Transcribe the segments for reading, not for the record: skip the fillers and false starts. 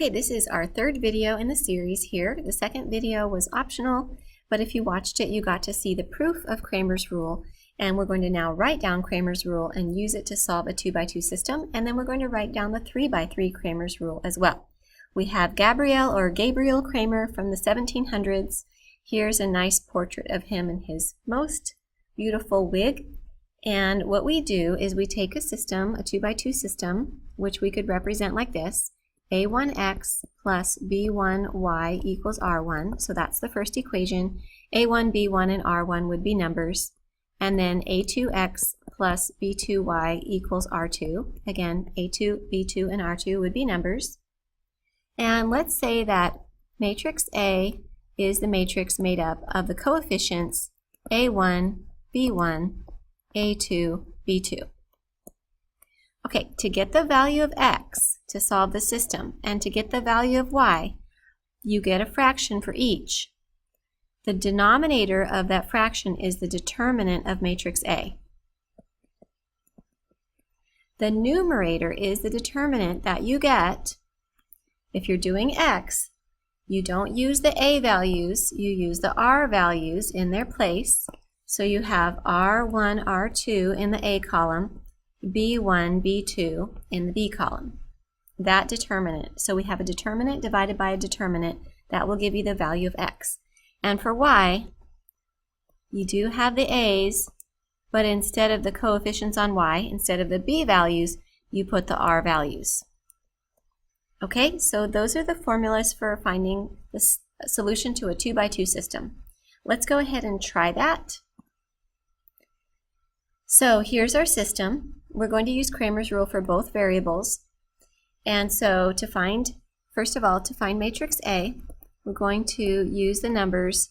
Okay, this is our third video in the series here. The second video was optional, but if you watched it, you got to see the proof of Cramer's rule. And we're going to now write down Cramer's rule and use it to solve a 2x2 system. And then we're going to write down the 3x3 Cramer's rule as well. We have Gabriel Cramer from the 1700s. Here's a nice portrait of him in his most beautiful wig. And what we do is we take a system, a 2x2 system, which we could represent like this. A1x plus B1y equals R1. So that's the first equation. A1, B1, and R1 would be numbers. And then A2x plus B2y equals R2. Again, A2, B2, and R2 would be numbers. And let's say that matrix A is the matrix made up of the coefficients A1, B1, A2, B2. Okay, to get the value of x to solve the system and to get the value of y, you get a fraction for each. The denominator of that fraction is the determinant of matrix A. The numerator is the determinant that you get. If you're doing x, you don't use the A values, you use the R values in their place. So you have R1, R2 in the A column, B1, B2 in the B column. That determinant. So we have a determinant divided by a determinant. That will give you the value of x. And for y, you do have the A's, but instead of the coefficients on y, instead of the B values, you put the R values. Okay, so those are the formulas for finding the solution to a 2x2 system. Let's go ahead and try that. So here's our system. We're going to use Cramer's rule for both variables. And so to find, first of all, to find matrix A, we're going to use the numbers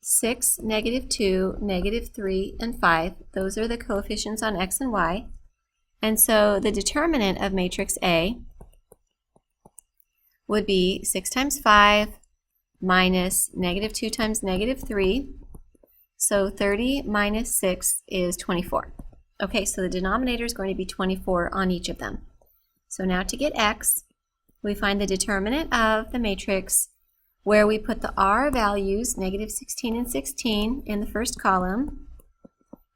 6, -2, -3, and 5. Those are the coefficients on x and y. And so the determinant of matrix A would be 6 times 5 minus -2 times -3. So 30 minus 6 is 24. Okay, so the denominator is going to be 24 on each of them. So now to get x, we find the determinant of the matrix where we put the R values, -16 and 16, in the first column.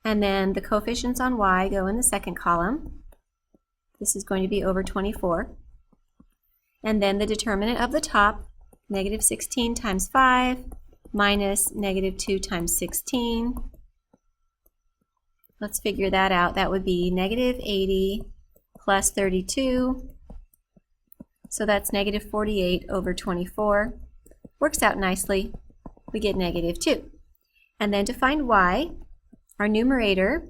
And then the coefficients on y go in the second column. This is going to be over 24. And then the determinant of the top, -16 times 5 minus -2 times 16. Let's figure that out. That would be -80 plus 32. So that's -48 over 24. Works out nicely. We get -2. And then to find y, our numerator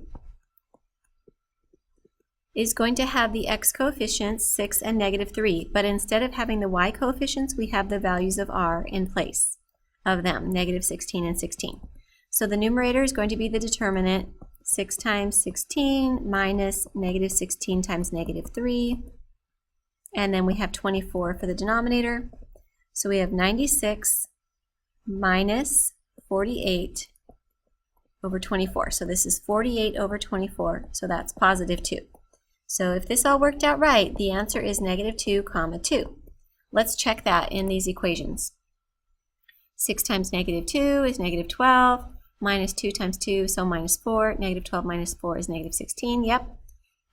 is going to have the x coefficients, 6 and -3. But instead of having the y coefficients, we have the values of r in place of them, -16 and 16. So the numerator is going to be the determinant, 6 times 16 minus -16 times -3. And then we have 24 for the denominator. So we have 96 minus 48 over 24. So this is 48 over 24. So that's +2. So if this all worked out right, the answer is -2, 2. Let's check that in these equations. 6 times -2 is -12, minus 2 times 2, so -4, -12 minus 4 is -16, yep.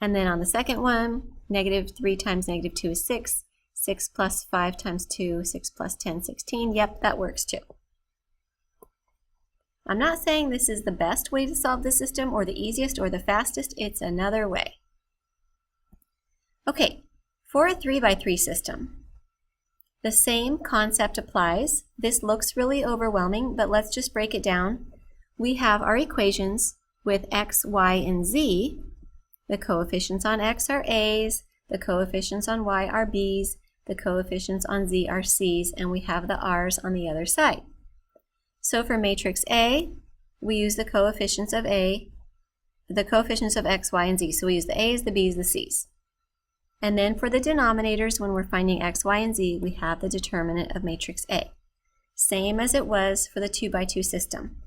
And then on the second one, -3 times -2 is 6, 6 plus 5 times 2, 6 plus 10, 16, yep, that works too. I'm not saying this is the best way to solve the system or the easiest or the fastest, it's another way. Okay, for a 3x3 system, the same concept applies. This looks really overwhelming, but let's just break it down. We have our equations with x, y, and z. The coefficients on x are a's, the coefficients on y are b's, the coefficients on z are c's, and we have the r's on the other side. So for matrix A, we use the coefficients of A, the coefficients of x, y, and z. So we use the a's, the b's, the c's. And then for the denominators, when we're finding x, y, and z, we have the determinant of matrix A. Same as it was for the 2x2 system.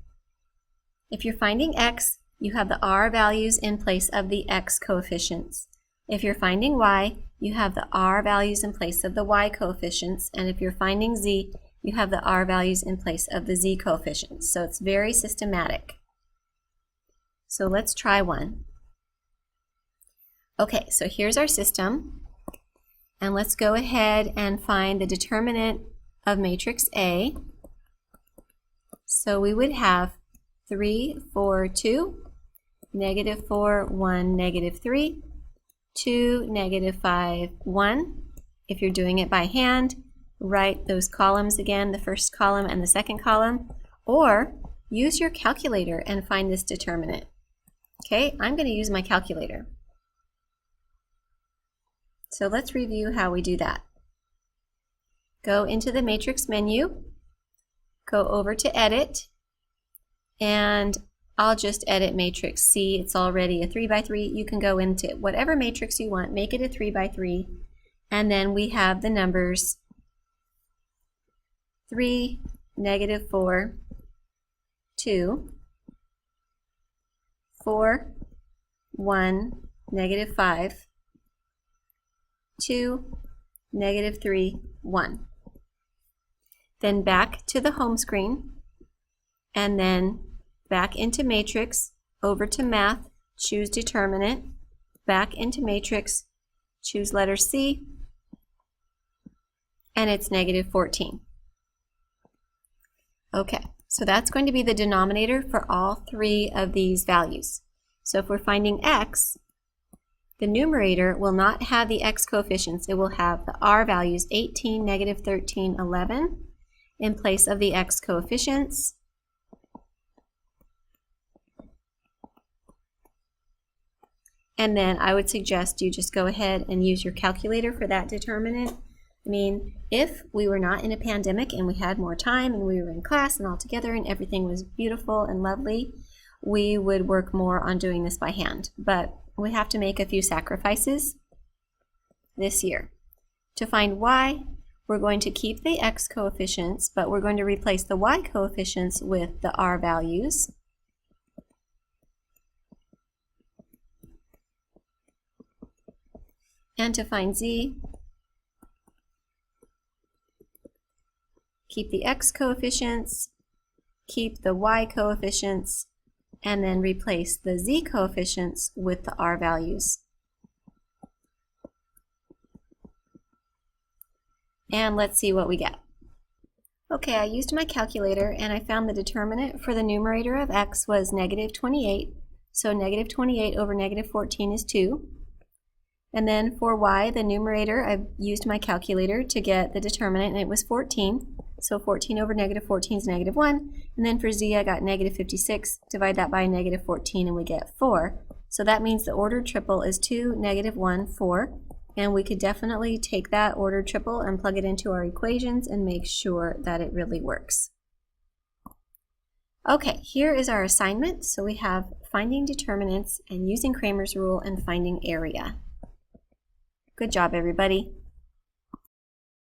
If you're finding x, you have the r values in place of the x coefficients. If you're finding y, you have the r values in place of the y coefficients, and if you're finding z, you have the r values in place of the z coefficients. So it's very systematic. So let's try one. Okay, so here's our system, and let's go ahead and find the determinant of matrix A. So we would have 3, 4, 2, negative 4, 1, negative 3, 2, negative 5, 1. If you're doing it by hand, write those columns again, the first column and the second column, or use your calculator and find this determinant. Okay, I'm going to use my calculator. So let's review how we do that. Go into the matrix menu, go over to edit, and I'll just edit matrix C. It's already a 3 by 3. You can go into whatever matrix you want, make it a 3 by 3, and then we have the numbers 3, negative 4, 2, 4, 1, negative 5, 2, negative 3, 1. Then back to the home screen, and then back into matrix, over to math, choose determinant, back into matrix, choose letter C, and it's negative 14. Okay, so that's going to be the denominator for all three of these values. So if we're finding x, the numerator will not have the x coefficients. It will have the r values 18, negative 13, 11 in place of the x coefficients. And then I would suggest you just go ahead and use your calculator for that determinant. I mean, if we were not in a pandemic and we had more time and we were in class and all together and everything was beautiful and lovely, we would work more on doing this by hand. But we have to make a few sacrifices this year. To find y, we're going to keep the x coefficients, but we're going to replace the y coefficients with the r values. And to find z, keep the x coefficients, keep the y coefficients, and then replace the z coefficients with the r values. And let's see what we get. Okay, I used my calculator and I found the determinant for the numerator of x was negative 28. So negative 28 over negative 14 is 2. And then for y, the numerator, I used my calculator to get the determinant, and it was 14. So 14 over negative 14 is negative 1. And then for z, I got negative 56. Divide that by negative 14, and we get 4. So that means the ordered triple is 2, negative 1, 4. And we could definitely take that ordered triple and plug it into our equations and make sure that it really works. Okay, here is our assignment. So we have finding determinants and using Cramer's rule and finding area. Good job, everybody.